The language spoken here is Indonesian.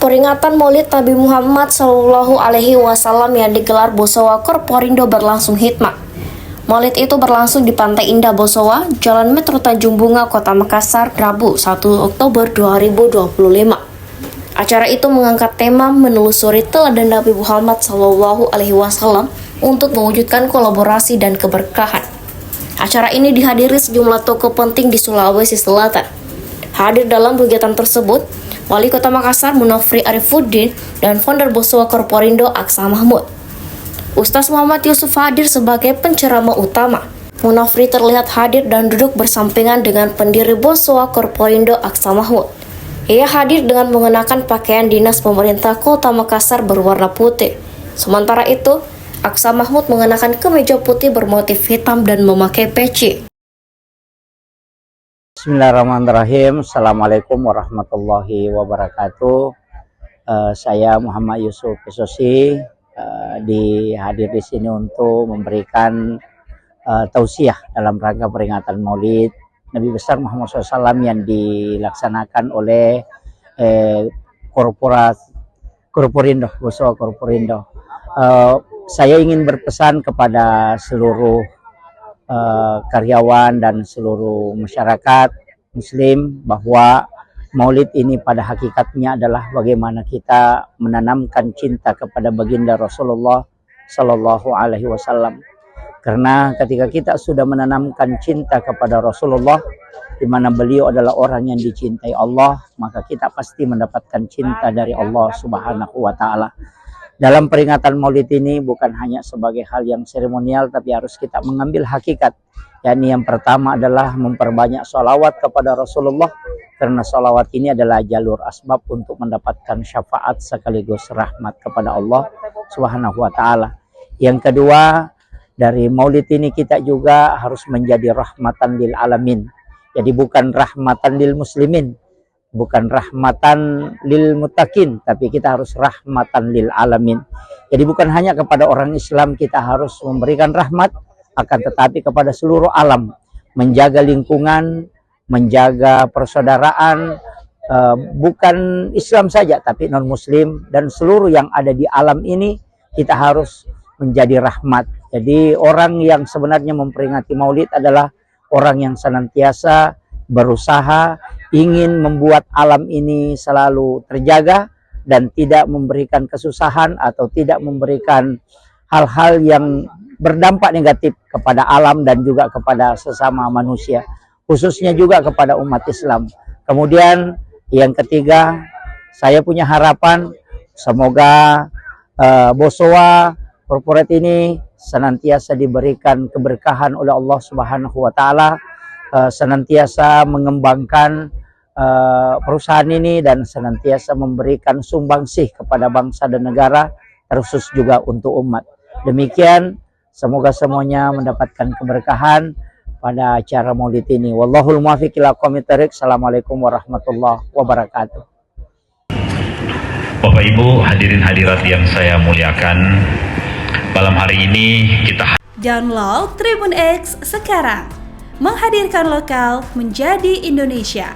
Peringatan Maulid Nabi Muhammad SAW yang digelar Bosowa Korporindo berlangsung hikmat. Maulid itu berlangsung di Pantai Indah Bosowa, Jalan Metro Tanjung Bunga, Kota Makassar, Rabu 1 Oktober 2025. Acara itu mengangkat tema menelusuri teladan Nabi Muhammad SAW untuk mewujudkan kolaborasi dan keberkahan. Acara ini dihadiri sejumlah tokoh penting di Sulawesi Selatan. Hadir dalam kegiatan tersebut, Wali Kota Makassar Munafri Arifuddin dan founder Bosowa Korporindo Aksa Mahmud. Ustaz Muhammad Yusuf hadir sebagai penceramah utama. Munafri terlihat hadir dan duduk bersampingan dengan pendiri Bosowa Korporindo Aksa Mahmud. Ia hadir dengan mengenakan pakaian dinas pemerintah Kota Makassar berwarna putih. Sementara itu, Aksa Mahmud mengenakan kemeja putih bermotif hitam dan memakai peci. Bismillahirrahmanirrahim. Assalamualaikum warahmatullahi wabarakatuh. Saya Muhammad Yusuf Pesosi hadir di sini untuk memberikan tausiah dalam rangka peringatan Maulid Nabi besar Muhammad SAW yang dilaksanakan oleh Korporindo, Bosowa Korporindo. Saya ingin berpesan kepada seluruh karyawan dan seluruh masyarakat muslim bahwa Maulid ini pada hakikatnya adalah bagaimana kita menanamkan cinta kepada baginda Rasulullah Sallallahu Alaihi Wasallam. Karena ketika kita sudah menanamkan cinta kepada Rasulullah, di mana beliau adalah orang yang dicintai Allah, maka kita pasti mendapatkan cinta dari Allah Subhanahu Wa Taala. Dalam peringatan Maulid ini bukan hanya sebagai hal yang seremonial, tapi harus kita mengambil hakikat. Yakni yang pertama adalah memperbanyak sholawat kepada Rasulullah, karena sholawat ini adalah jalur asbab untuk mendapatkan syafaat sekaligus rahmat kepada Allah Subhanahu Wa Taala. Yang kedua, dari Maulid ini kita juga harus menjadi rahmatan lil alamin. Jadi bukan rahmatan lil muslimin, bukan rahmatan lil muttaqin, tapi kita harus rahmatan lil alamin. Jadi bukan hanya kepada orang Islam kita harus memberikan rahmat, akan tetapi kepada seluruh alam, menjaga lingkungan, menjaga persaudaraan, bukan Islam saja tapi non muslim dan seluruh yang ada di alam ini kita harus menjadi rahmat. Jadi orang yang sebenarnya memperingati Maulid adalah orang yang senantiasa berusaha ingin membuat alam ini selalu terjaga dan tidak memberikan kesusahan atau tidak memberikan hal-hal yang berdampak negatif kepada alam dan juga kepada sesama manusia, khususnya juga kepada umat Islam. Kemudian yang ketiga, saya punya harapan semoga Bosowa Corporate ini senantiasa diberikan keberkahan oleh Allah Subhanahu Wa Taala, senantiasa mengembangkan perusahaan ini dan senantiasa memberikan sumbangsih kepada bangsa dan negara, terkhusus juga untuk umat. Demikian, semoga semuanya mendapatkan keberkahan pada acara Maulid ini. Wallahul muwaffiq ila aqwamit thoriq. Assalamualaikum warahmatullahi wabarakatuh. Bapak Ibu hadirin hadirat yang saya muliakan, malam hari ini kita download Tribun X sekarang, menghadirkan lokal menjadi Indonesia.